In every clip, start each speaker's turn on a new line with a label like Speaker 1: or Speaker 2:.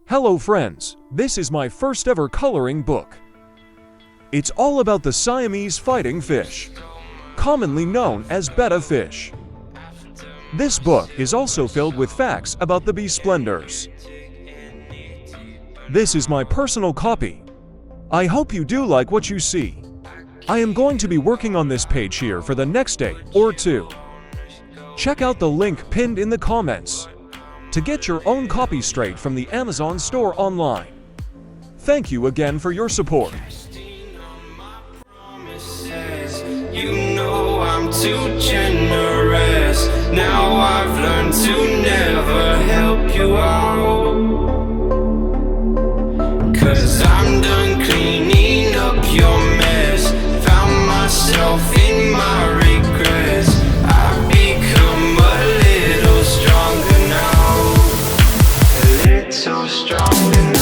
Speaker 1: Hello friends, this is my first ever coloring book. It's all about the Siamese fighting fish, commonly known as betta fish. This book is also filled with facts about the bee splendors. This is my personal copy. I hope you do like what you see. I am going to be working on this page here for the next day or two. Check out the link pinned in the comments to get your own copy straight from the Amazon store online. Thank you again for your support.
Speaker 2: You know I'm too generous. Now I've learned to never help you out. 'Cause I'm done cleaning up your mess. Found myself in my regrets. I've become a little stronger now. A little stronger now.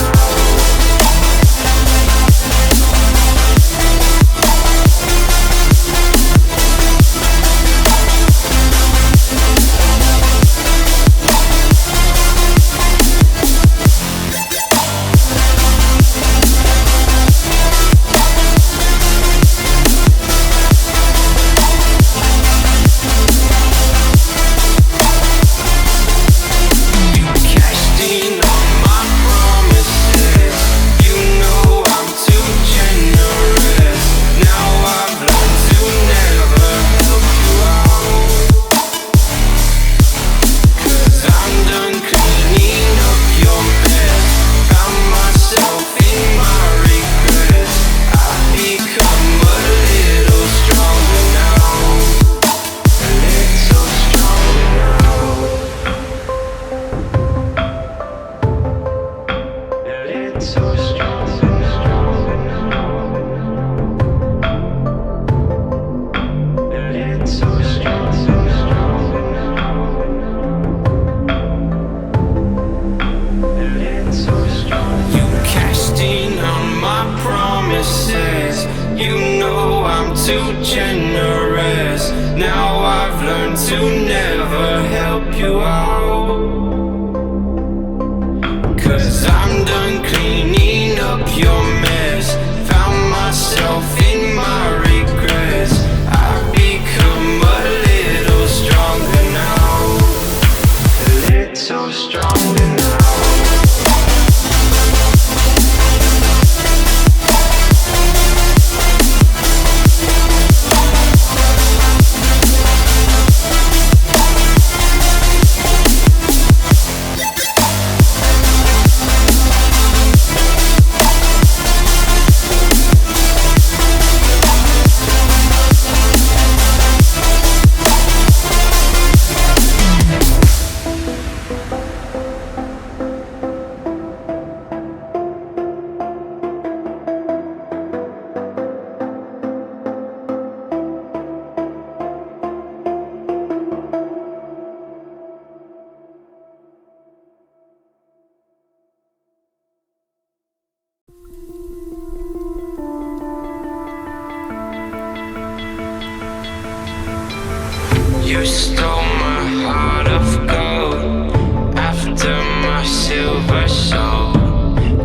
Speaker 2: You know I'm too generous. Now I've learned to never help you out. 'Cause I'm done cleaning up your mess. Found myself in my regrets. I've become a little stronger now. A little stronger now. You stole my heart of gold after my silver soul.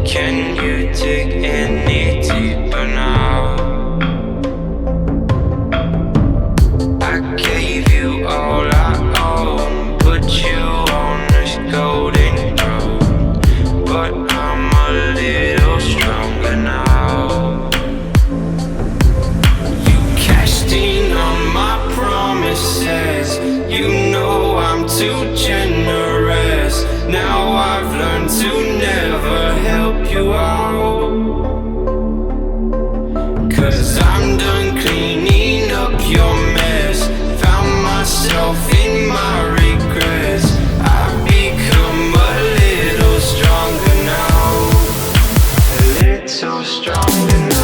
Speaker 2: Can you dig any deeper now? I gave you all I own, put you on this golden throne, but I'm a little stronger now. You cashed in on my promises. You know I'm too generous. Now I've learned to never help you out. 'Cause I'm done cleaning up your mess. Found myself in my regrets. I've become a little stronger now. A little stronger now.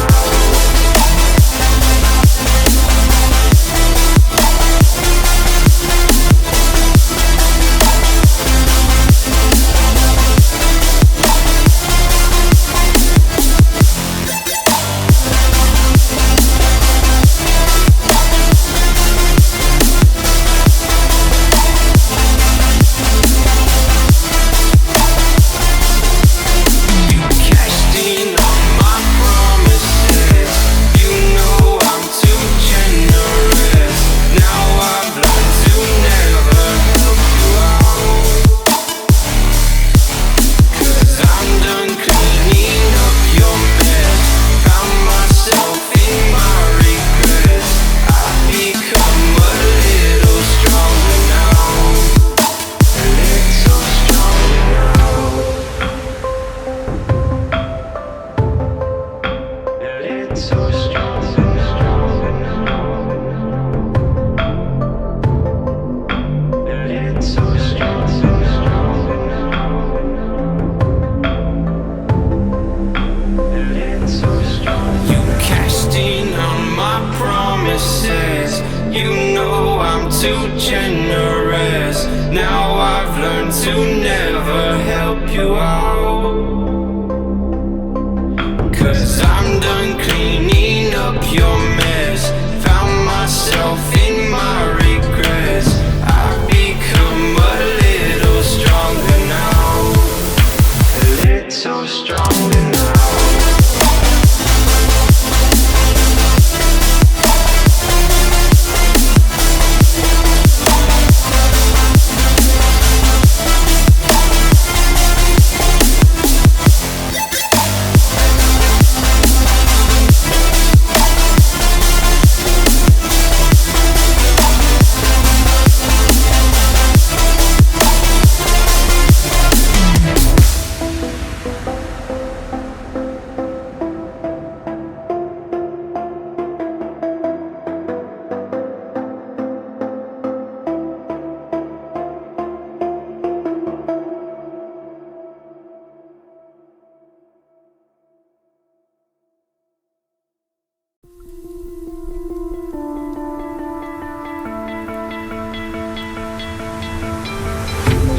Speaker 2: too generous. Now I've learned to never help you out. 'Cause I'm done cleaning up your mess. Found myself in my regrets. I've become a little stronger now. A little stronger now.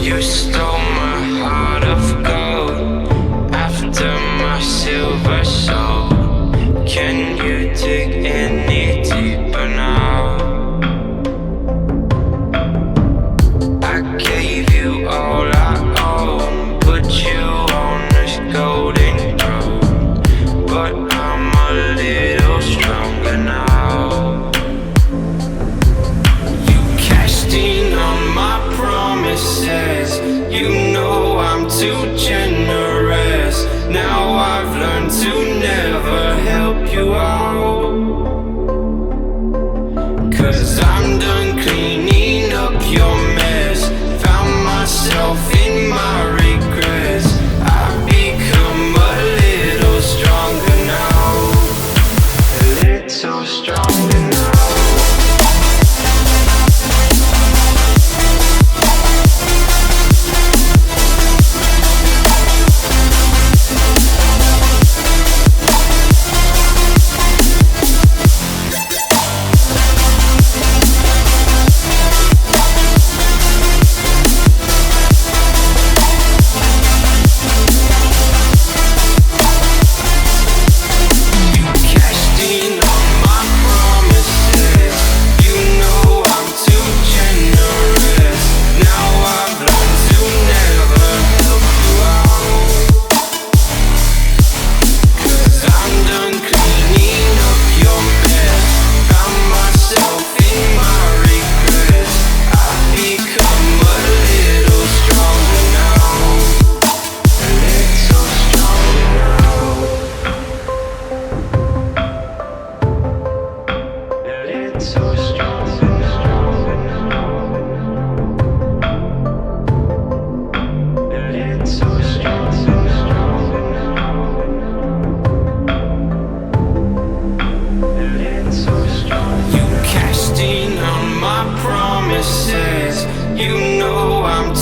Speaker 2: You stole my heart of gold after my silver soul. Can you dig any deeper now? I gave you all I own, put you on this golden throne, but I'm a little stronger now. You cashed in on my promises. You know I'm too generous. Now I've learned to never help you out. 'Cause I'm done cleaning up your mess. Found myself in my regrets. I've become a little stronger now. A little stronger now.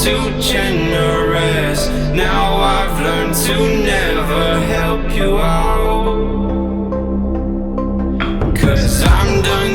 Speaker 2: Too generous. Now I've learned to never help you out. 'Cause I'm done